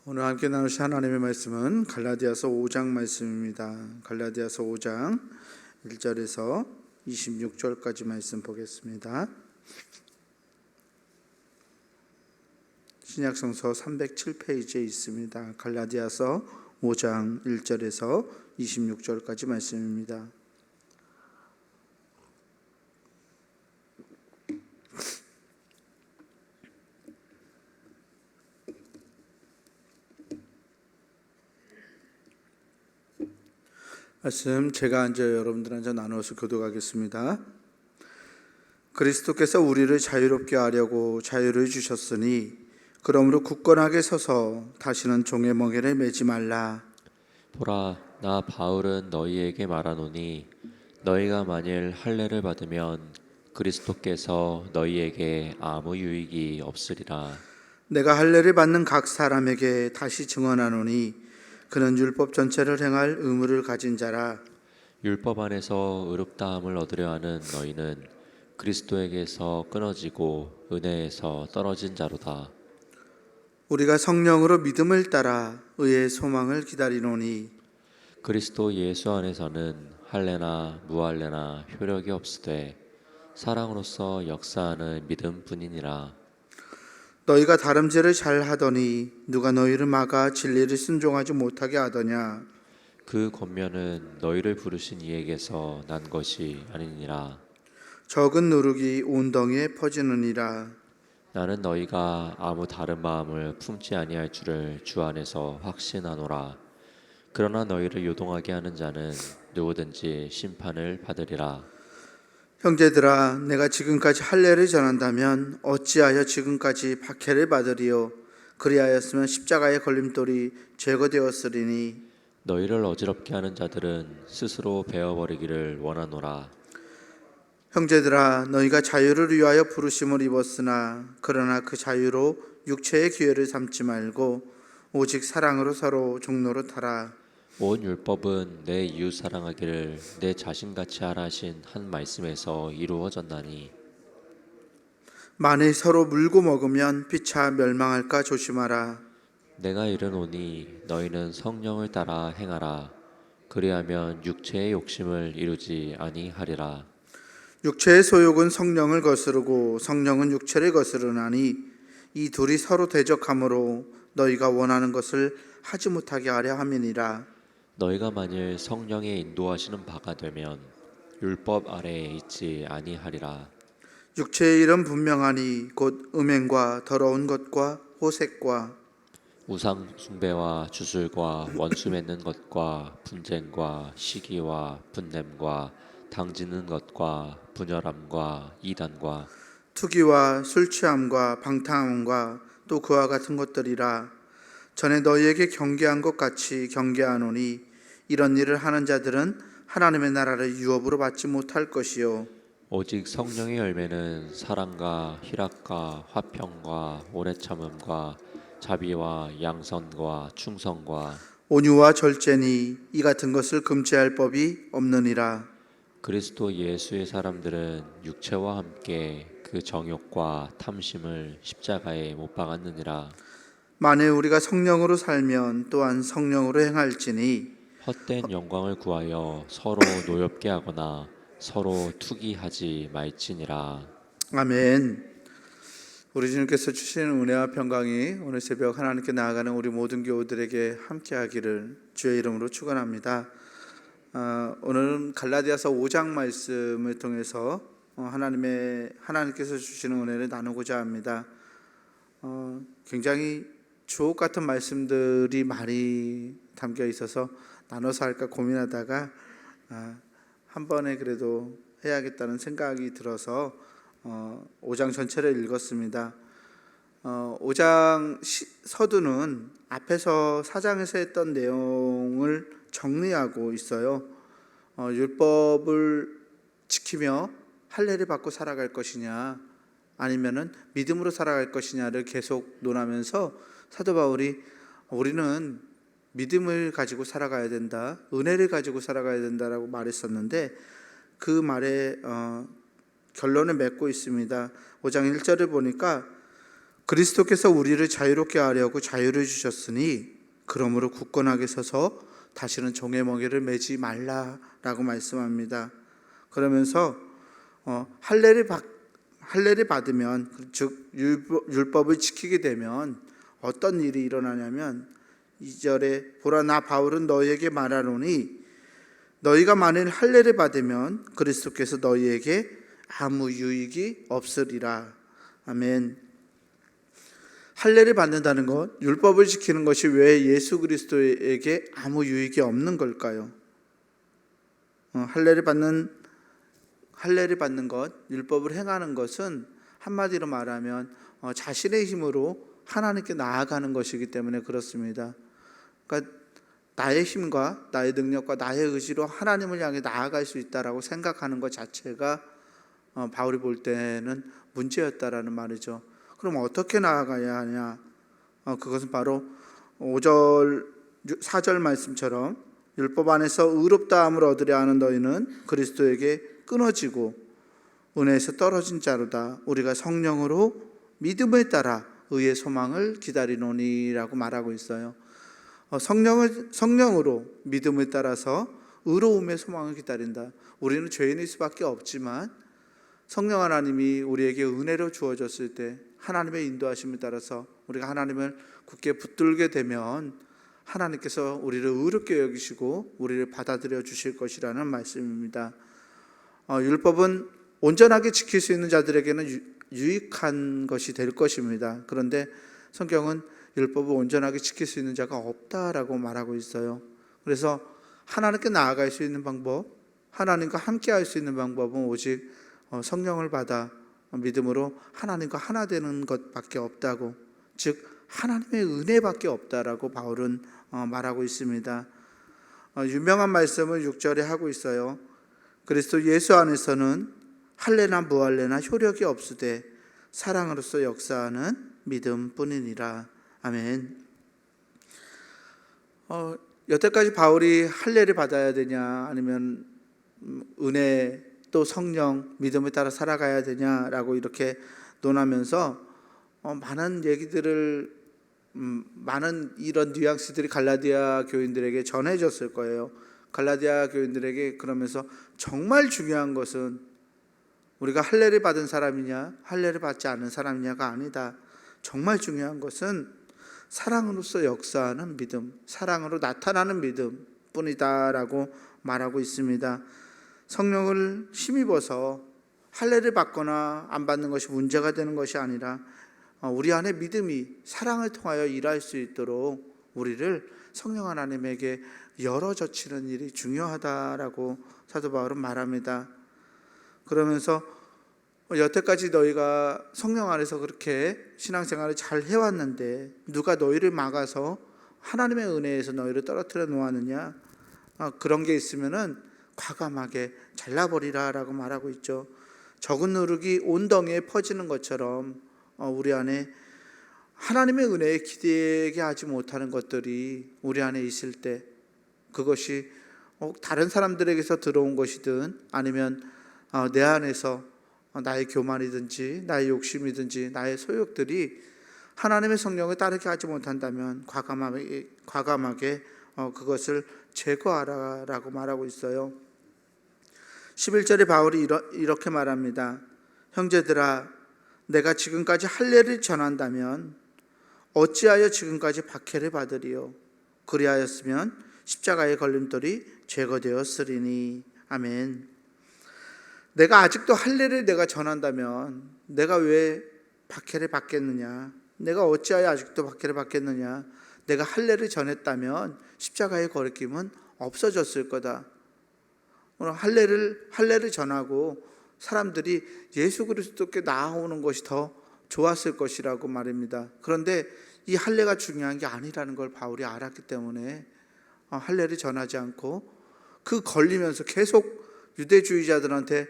오늘 함께 나누실 하나님의 말씀은 갈라디아서 5장 말씀입니다. 갈라디아서 5장 1절에서 26절까지 말씀 보겠습니다. 신약성서 307페이지에 있습니다. 갈라디아서 5장 1절에서 26절까지 말씀입니다. 말씀 제가 앉아 여러분들한테 나누어서 교독하겠습니다. 그리스도께서 우리를 자유롭게 하려고 자유를 주셨으니 그러므로 굳건하게 서서 다시는 종의 멍에를 매지 말라. 보라, 나 바울은 너희에게 말하노니 너희가 만일 할례를 받으면 그리스도께서 너희에게 아무 유익이 없으리라. 내가 할례를 받는 각 사람에게 다시 증언하노니 그는 율법 전체를 행할 의무를 가진 자라. 율법 안에서 의롭다함을 얻으려 하는 너희는 그리스도에게서 끊어지고 은혜에서 떨어진 자로다. 우리가 성령으로 믿음을 따라 의의 소망을 기다리노니 그리스도 예수 안에서는 할례나 무할례나 효력이 없으되 사랑으로서 역사하는 믿음뿐이니라. 너희가 다름질을 잘 하더니 누가 너희를 막아 진리를 순종하지 못하게 하더냐. 그 권면은 너희를 부르신 이에게서 난 것이 아니니라. 적은 누룩이 온 덩이에 퍼지느니라. 나는 너희가 아무 다른 마음을 품지 아니할 줄을 주 안에서 확신하노라. 그러나 너희를 요동하게 하는 자는 누구든지 심판을 받으리라. 형제들아, 내가 지금까지 할례를 전한다면 어찌하여 지금까지 박해를 받으리요. 그리하였으면 십자가의 걸림돌이 제거되었으리니. 너희를 어지럽게 하는 자들은 스스로 베어버리기를 원하노라. 형제들아, 너희가 자유를 위하여 부르심을 입었으나 그러나 그 자유로 육체의 기회를 삼지 말고 오직 사랑으로 서로 종로로 타라. 온 율법은 내 이웃 사랑하기를 내 자신같이 하라 하신 한 말씀에서 이루어졌나니 만일 서로 물고 먹으면 피차 멸망할까 조심하라. 내가 이르노니 너희는 성령을 따라 행하라. 그리하면 육체의 욕심을 이루지 아니하리라. 육체의 소욕은 성령을 거스르고 성령은 육체를 거스르나니 이 둘이 서로 대적하므로 너희가 원하는 것을 하지 못하게 하려 함이니라. 너희가 만일 성령의 인도하시는 바가 되면 율법 아래에 있지 아니하리라. 육체의 일은 분명하니 곧 음행과 더러운 것과 호색과 우상 숭배와 주술과 원수 맺는 것과 분쟁과 시기와 분냄과 당지는 것과 분열함과 이단과 투기와 술 취함과 방탕함과 또 그와 같은 것들이라. 전에 너희에게 경계한 것 같이 경계하노니 이런 일을 하는 자들은 하나님의 나라를 유업으로 받지 못할 것이요 오직 성령의 열매는 사랑과 희락과 화평과 오래 참음과 자비와 양선과 충성과 온유와 절제니 이 같은 것을 금지할 법이 없느니라. 그리스도 예수의 사람들은 육체와 함께 그 정욕과 탐심을 십자가에 못 박았느니라. 만일 우리가 성령으로 살면 또한 성령으로 행할지니 헛된 영광을 구하여 서로 노엽게 하거나 서로 투기하지 말지니라. 아멘. 우리 주님께서 주시는 은혜와 평강이 오늘 새벽 하나님께 나아가는 우리 모든 교우들에게 함께하기를 주의 이름으로 축원합니다. 오늘은 갈라디아서 5장 말씀을 통해서 하나님께서 주시는 은혜를 나누고자 합니다. 굉장히 주옥 같은 말씀들이 많이 담겨 있어서 나눠서 할까 고민하다가 한 번에 그래도 해야겠다는 생각이 들어서 5장 전체를 읽었습니다. 5장 서두는 앞에서 4장에서 했던 내용을 정리하고 있어요. 율법을 지키며 할례를 받고 살아갈 것이냐 아니면은 믿음으로 살아갈 것이냐를 계속 논하면서 사도 바울이 우리는 믿음을 가지고 살아가야 된다, 은혜를 가지고 살아가야 된다라고 말했었는데 그 말에 결론을 맺고 있습니다. 5장 1절을 보니까 그리스도께서 우리를 자유롭게 하려고 자유를 주셨으니 그러므로 굳건하게 서서 다시는 종의 멍에를 매지 말라라고 말씀합니다. 그러면서 할례를 받으면, 즉 율법을 지키게 되면 어떤 일이 일어나냐면 2절에 보라 나 바울은 너희에게 말하노니 너희가 만일 할례를 받으면 그리스도께서 너희에게 아무 유익이 없으리라. 아멘. 할례를 받는다는 것, 율법을 지키는 것이 왜 예수 그리스도에게 아무 유익이 없는 걸까요? 할례를 받는 것, 율법을 행하는 것은 한마디로 말하면 자신의 힘으로 하나님께 나아가는 것이기 때문에 그렇습니다. 그러니까 나의 힘과 나의 능력과 나의 의지로 하나님을 향해 나아갈 수 있다라고 생각하는 것 자체가 바울이 볼 때는 문제였다라는 말이죠. 그럼 어떻게 나아가야 하냐? 그것은 바로 5절, 4절 말씀처럼 율법 안에서 의롭다함을 얻으려 하는 너희는 그리스도에게 끊어지고 은혜에서 떨어진 자로다. 우리가 성령으로 믿음에 따라 의의 소망을 기다리노니라고 말하고 있어요. 성령으로 믿음에 따라서 의로움의 소망을 기다린다. 우리는 죄인일 수밖에 없지만 성령 하나님이 우리에게 은혜로 주어졌을 때 하나님의 인도하심에 따라서 우리가 하나님을 굳게 붙들게 되면 하나님께서 우리를 의롭게 여기시고 우리를 받아들여 주실 것이라는 말씀입니다. 율법은 온전하게 지킬 수 있는 자들에게는 유익한 것이 될 것입니다. 그런데 성경은 율법을 온전하게 지킬 수 있는 자가 없다라고 말하고 있어요. 그래서 하나님께 나아갈 수 있는 방법, 하나님과 함께 할 수 있는 방법은 오직 성령을 받아 믿음으로 하나님과 하나 되는 것밖에 없다고, 즉 하나님의 은혜밖에 없다라고 바울은 말하고 있습니다. 유명한 말씀을 6절에 하고 있어요. 그리스도 예수 안에서는 할례나 무할례나 효력이 없으되 사랑으로서 역사하는 믿음뿐이니라. 아멘. 여태까지 바울이 할례를 받아야 되냐 아니면 은혜 또 성령 믿음에 따라 살아가야 되냐라고 이렇게 논하면서 많은 얘기들을 많은 이런 뉘앙스들이 갈라디아 교인들에게 전해졌을 거예요. 갈라디아 교인들에게 그러면서 정말 중요한 것은 우리가 할례를 받은 사람이냐 할례를 받지 않은 사람이냐가 아니다. 정말 중요한 것은 사랑으로서 역사하는 믿음, 사랑으로 나타나는 믿음 뿐이다라고 말하고 있습니다. 성령을 힘입어서 할례를 받거나 안 받는 것이 문제가 되는 것이 아니라 우리 안에 믿음이 사랑을 통하여 일할 수 있도록 우리를 성령 하나님에게 열어젖히는 일이 중요하다라고 사도 바울은 말합니다. 그러면서 여태까지 너희가 성령 안에서 그렇게 신앙생활을 잘 해왔는데 누가 너희를 막아서 하나님의 은혜에서 너희를 떨어뜨려 놓았느냐? 그런 게 있으면은 과감하게 잘라버리라라고 말하고 있죠. 적은 누룩이 온 덩이에 퍼지는 것처럼 우리 안에 하나님의 은혜에 기대게 하지 못하는 것들이 우리 안에 있을 때, 그것이 다른 사람들에게서 들어온 것이든 아니면 내 안에서 나의 교만이든지 나의 욕심이든지 나의 소욕들이 하나님의 성령을 따르게 하지 못한다면 과감하게 그것을 제거하라라고 말하고 있어요. 11절에 바울이 이렇게 말합니다. 형제들아, 내가 지금까지 할례를 전한다면 어찌하여 지금까지 박해를 받으리요? 그리하였으면 십자가의 걸림돌이 제거되었으리니. 아멘. 내가 아직도 할례를 내가 전한다면 내가 왜 박해를 받겠느냐? 내가 어찌하여 아직도 박해를 받겠느냐? 내가 할례를 전했다면 십자가의 거리낌은 없어졌을 거다. 오늘 할례를 전하고 사람들이 예수 그리스도께 나아오는 것이 더 좋았을 것이라고 말입니다. 그런데 이 할례가 중요한 게 아니라는 걸 바울이 알았기 때문에 할례를 전하지 않고 그 걸리면서 계속 유대주의자들한테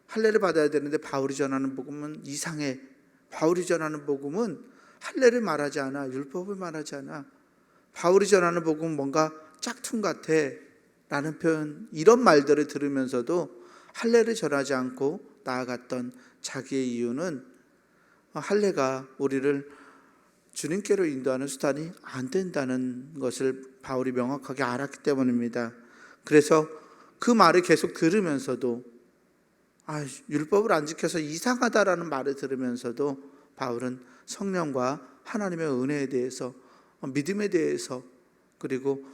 할례를 받아야 되는데 바울이 전하는 복음은 이상해. 바울이 전하는 복음은 할례를 말하지 않아. 율법을 말하지 않아. 바울이 전하는 복음은 뭔가 짝퉁 같아 라는 표현, 이런 말들을 들으면서도 할례를 전하지 않고 나아갔던 자기의 이유는 할례가 우리를 주님께로 인도하는 수단이 안 된다는 것을 바울이 명확하게 알았기 때문입니다. 그래서 그 말을 계속 들으면서도 율법을 안 지켜서 이상하다라는 말을 들으면서도 바울은 성령과 하나님의 은혜에 대해서, 믿음에 대해서, 그리고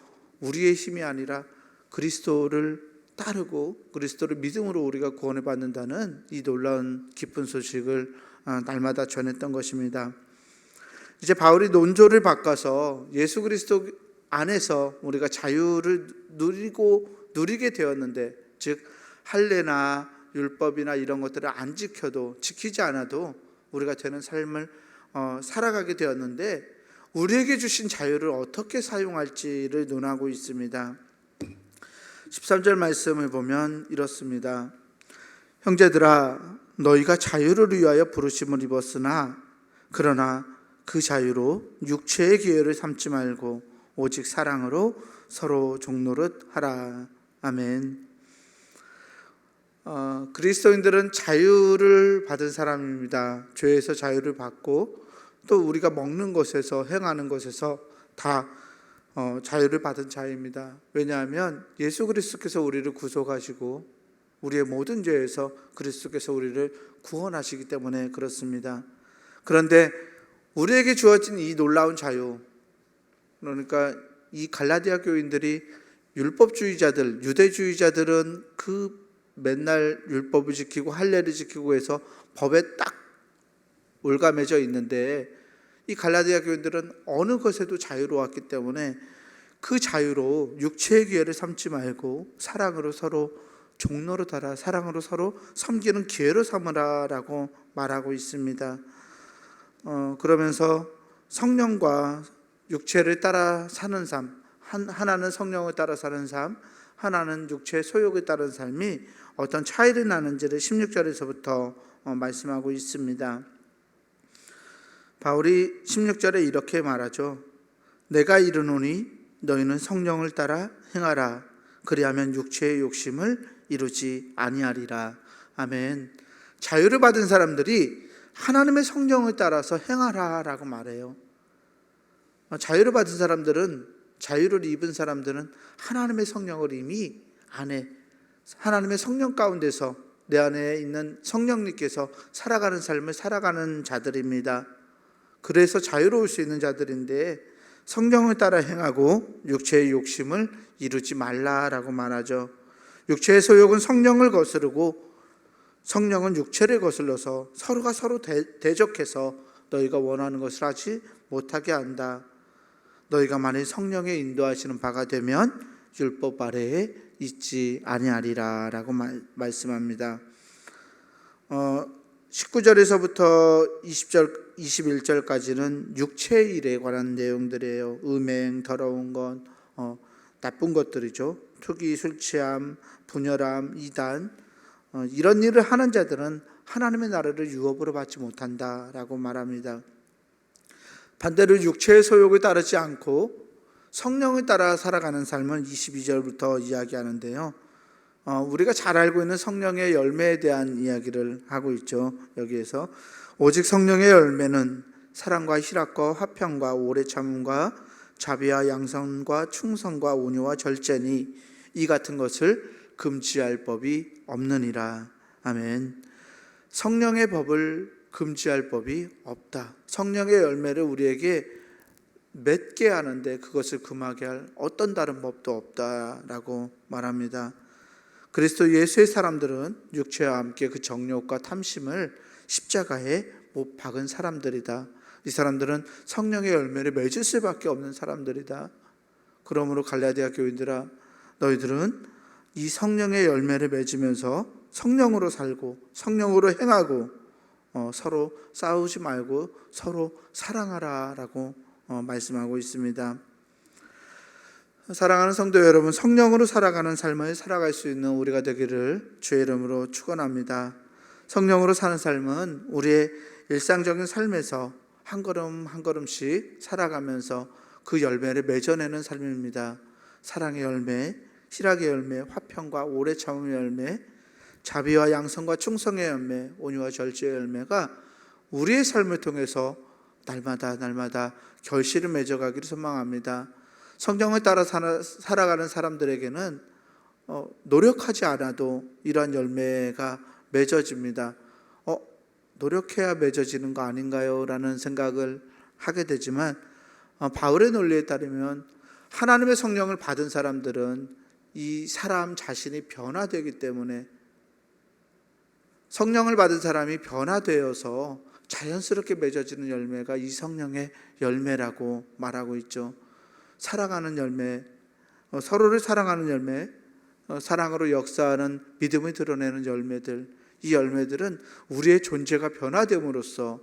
우리의 힘이 아니라 그리스도를 따르고 그리스도를 믿음으로 우리가 구원을 받는다는 이 놀라운 기쁜 소식을 날마다 전했던 것입니다. 이제 바울이 논조를 바꿔서 예수 그리스도 안에서 우리가 자유를 누리게 되었는데, 즉 할례나 율법이나 이런 것들을 안 지켜도, 지키지 않아도 우리가 되는 삶을 살아가게 되었는데, 우리에게 주신 자유를 어떻게 사용할지를 논하고 있습니다. 13절 말씀을 보면 이렇습니다. 형제들아, 너희가 자유를 위하여 부르심을 입었으나 그러나 그 자유로 육체의 기회를 삼지 말고 오직 사랑으로 서로 종노릇 하라. 아멘. 그리스도인들은 자유를 받은 사람입니다. 죄에서 자유를 받고 또 우리가 먹는 것에서, 행하는 것에서 다 자유를 받은 자입니다. 왜냐하면 예수 그리스도께서 우리를 구속하시고 우리의 모든 죄에서 그리스도께서 우리를 구원하시기 때문에 그렇습니다. 그런데 우리에게 주어진 이 놀라운 자유, 그러니까 이 갈라디아 교인들이 율법주의자들, 유대주의자들은 그 맨날 율법을 지키고 할례를 지키고 해서 법에 딱 올가매져 있는데, 이 갈라디아 교인들은 어느 것에도 자유로웠기 때문에 그 자유로 육체의 기회를 삼지 말고 사랑으로 서로 종로로 달아, 사랑으로 서로 섬기는 기회로 삼으라라고 말하고 있습니다. 그러면서 성령과 육체를 따라 사는 삶, 하나는 성령을 따라 사는 삶, 하나는 육체의 소욕을 따른 삶이 어떤 차이를 나는지를 16절에서부터 말씀하고 있습니다. 바울이 16절에 이렇게 말하죠. 내가 이르노니 너희는 성령을 따라 행하라. 그리하면 육체의 욕심을 이루지 아니하리라. 아멘. 자유를 받은 사람들이 하나님의 성령을 따라서 행하라 라고 말해요. 자유를 받은 사람들은, 자유를 입은 사람들은 하나님의 성령을 이미 안에, 하나님의 성령 가운데서 내 안에 있는 성령님께서 살아가는 삶을 살아가는 자들입니다. 그래서 자유로울 수 있는 자들인데, 성령을 따라 행하고 육체의 욕심을 이루지 말라라고 말하죠. 육체의 소욕은 성령을 거스르고 성령은 육체를 거슬러서 서로가 서로 대적해서 너희가 원하는 것을 하지 못하게 한다. 너희가 만일 성령의 인도하시는 바가 되면 율법 아래에 있지 아니하리라 라고 말씀합니다. 19절에서부터 20절, 21절까지는 육체의 일에 관한 내용들이에요. 음행, 더러운 것, 나쁜 것들이죠. 투기, 술 취함, 분열함, 이단, 이런 일을 하는 자들은 하나님의 나라를 유업으로 받지 못한다라고 말합니다. 반대로 육체의 소욕을 따르지 않고 성령을 따라 살아가는 삶은 22절부터 이야기하는데요. 우리가 잘 알고 있는 성령의 열매에 대한 이야기를 하고 있죠. 여기에서 오직 성령의 열매는 사랑과 희락과 화평과 오래 참음과 자비와 양선과 충성과 온유와 절제니 이 같은 것을 금지할 법이 없느니라. 아멘. 성령의 법을 금지할 법이 없다. 성령의 열매를 우리에게 맺게 하는데 그것을 금하게 할 어떤 다른 법도 없다라고 말합니다. 그리스도 예수의 사람들은 육체와 함께 그 정욕과 탐심을 십자가에 못 박은 사람들이다. 이 사람들은 성령의 열매를 맺을 수밖에 없는 사람들이다. 그러므로 갈라디아 교인들아, 너희들은 이 성령의 열매를 맺으면서 성령으로 살고 성령으로 행하고 서로 싸우지 말고 서로 사랑하라 라고 말씀하고 있습니다. 사랑하는 성도 여러분, 성령으로 살아가는 삶을 살아갈 수 있는 우리가 되기를 주의 이름으로 축원합니다. 성령으로 사는 삶은 우리의 일상적인 삶에서 한 걸음 한 걸음씩 살아가면서 그 열매를 맺어내는 삶입니다. 사랑의 열매, 희락의 열매, 화평과 오래 참음의 열매, 자비와 양선과 충성의 열매, 온유와 절제의 열매가 우리의 삶을 통해서 날마다 결실을 맺어가기를 소망합니다. 성경을 따라 살아가는 사람들에게는 노력하지 않아도 이러한 열매가 맺어집니다. 노력해야 맺어지는 거 아닌가요? 라는 생각을 하게 되지만 바울의 논리에 따르면 하나님의 성령을 받은 사람들은 이 사람 자신이 변화되기 때문에, 성령을 받은 사람이 변화되어서 자연스럽게 맺어지는 열매가 이 성령의 열매라고 말하고 있죠. 사랑하는 열매, 서로를 사랑하는 열매, 사랑으로 역사하는 믿음을 드러내는 열매들, 이 열매들은 우리의 존재가 변화됨으로써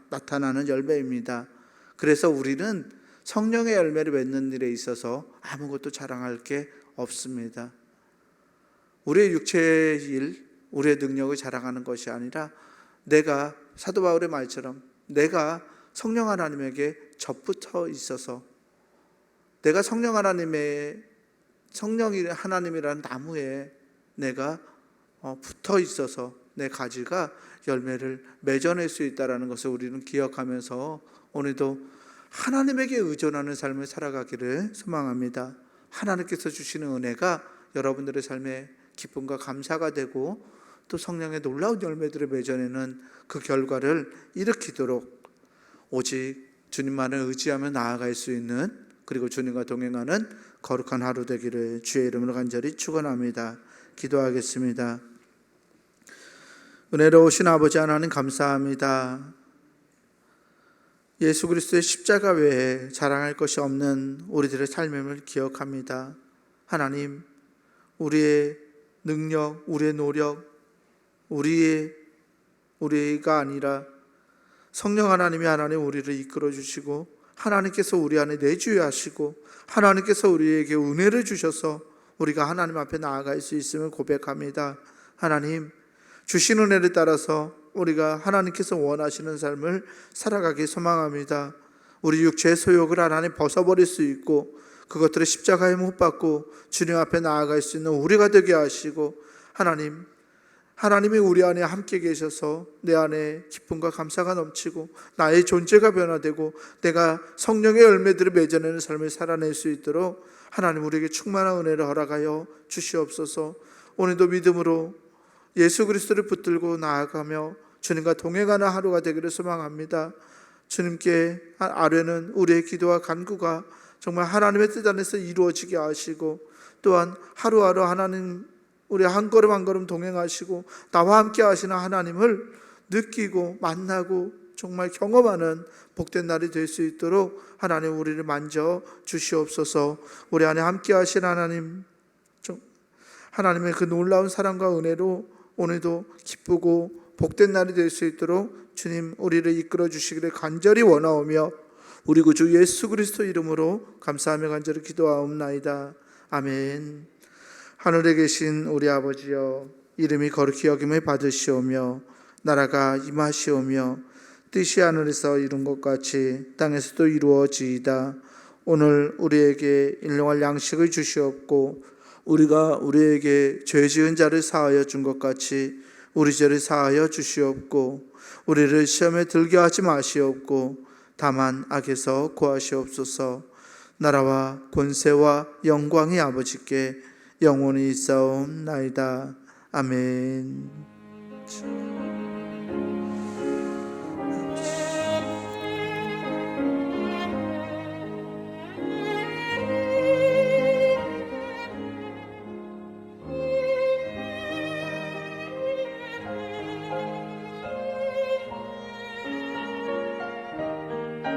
나타나는 열매입니다. 그래서 우리는 성령의 열매를 맺는 일에 있어서 아무것도 자랑할 게 없습니다. 우리의 육체의 일, 우리의 능력을 자랑하는 것이 아니라 내가, 사도 바울의 말처럼 내가 성령 하나님에게 접붙어 있어서, 내가 성령이 하나님이라는 나무에 내가 붙어 있어서 내 가지가 열매를 맺어낼 수 있다는 것을 우리는 기억하면서 오늘도 하나님에게 의존하는 삶을 살아가기를 소망합니다. 하나님께서 주시는 은혜가 여러분들의 삶에 기쁨과 감사가 되고 또 성령의 놀라운 열매들을 맺어내는 그 결과를 일으키도록 오직 주님만을 의지하며 나아갈 수 있는, 그리고 주님과 동행하는 거룩한 하루 되기를 주의 이름으로 간절히 축원합니다. 기도하겠습니다. 은혜로우신 아버지 하나님, 감사합니다. 예수 그리스도의 십자가 외에 자랑할 것이 없는 우리들의 삶임을 기억합니다. 하나님, 우리의 능력, 우리의 노력, 우리가 아니라 성령 하나님이 우리를 이끌어 주시고, 하나님께서 우리 안에 내주하시고, 하나님께서 우리에게 은혜를 주셔서 우리가 하나님 앞에 나아갈 수 있음을 고백합니다. 하나님, 주신 은혜를 따라서 우리가 하나님께서 원하시는 삶을 살아가기 소망합니다. 우리 육체의 소욕을 하나님 벗어버릴 수 있고, 그것들을 십자가에 못 박고 주님 앞에 나아갈 수 있는 우리가 되게 하시고, 하나님이 우리 안에 함께 계셔서 내 안에 기쁨과 감사가 넘치고 나의 존재가 변화되고 내가 성령의 열매들을 맺어내는 삶을 살아낼 수 있도록 하나님 우리에게 충만한 은혜를 허락하여 주시옵소서. 오늘도 믿음으로 예수 그리스도를 붙들고 나아가며 주님과 동행하는 하루가 되기를 소망합니다. 주님께 아뢰는 우리의 기도와 간구가 정말 하나님의 뜻 안에서 이루어지게 하시고, 또한 하루하루 하나님 우리 한 걸음 한 걸음 동행하시고 나와 함께 하시는 하나님을 느끼고 만나고 정말 경험하는 복된 날이 될 수 있도록 하나님 우리를 만져 주시옵소서. 우리 안에 함께 하신 하나님의 그 놀라운 사랑과 은혜로 오늘도 기쁘고 복된 날이 될 수 있도록 주님 우리를 이끌어 주시기를 간절히 원하오며 우리 구주 예수 그리스도 이름으로 감사하며 간절히 기도하옵나이다. 아멘. 하늘에 계신 우리 아버지여, 이름이 거룩히 여김을 받으시오며 나라가 임하시오며 뜻이 하늘에서 이룬 것 같이 땅에서도 이루어지이다. 오늘 우리에게 일용할 양식을 주시옵고, 우리가 우리에게 죄 지은 자를 사하여 준 것 같이 우리 죄를 사하여 주시옵고, 우리를 시험에 들게 하지 마시옵고 다만 악에서 구하시옵소서. 나라와 권세와 영광이 아버지께 영원히 있사옵나이다. 아멘.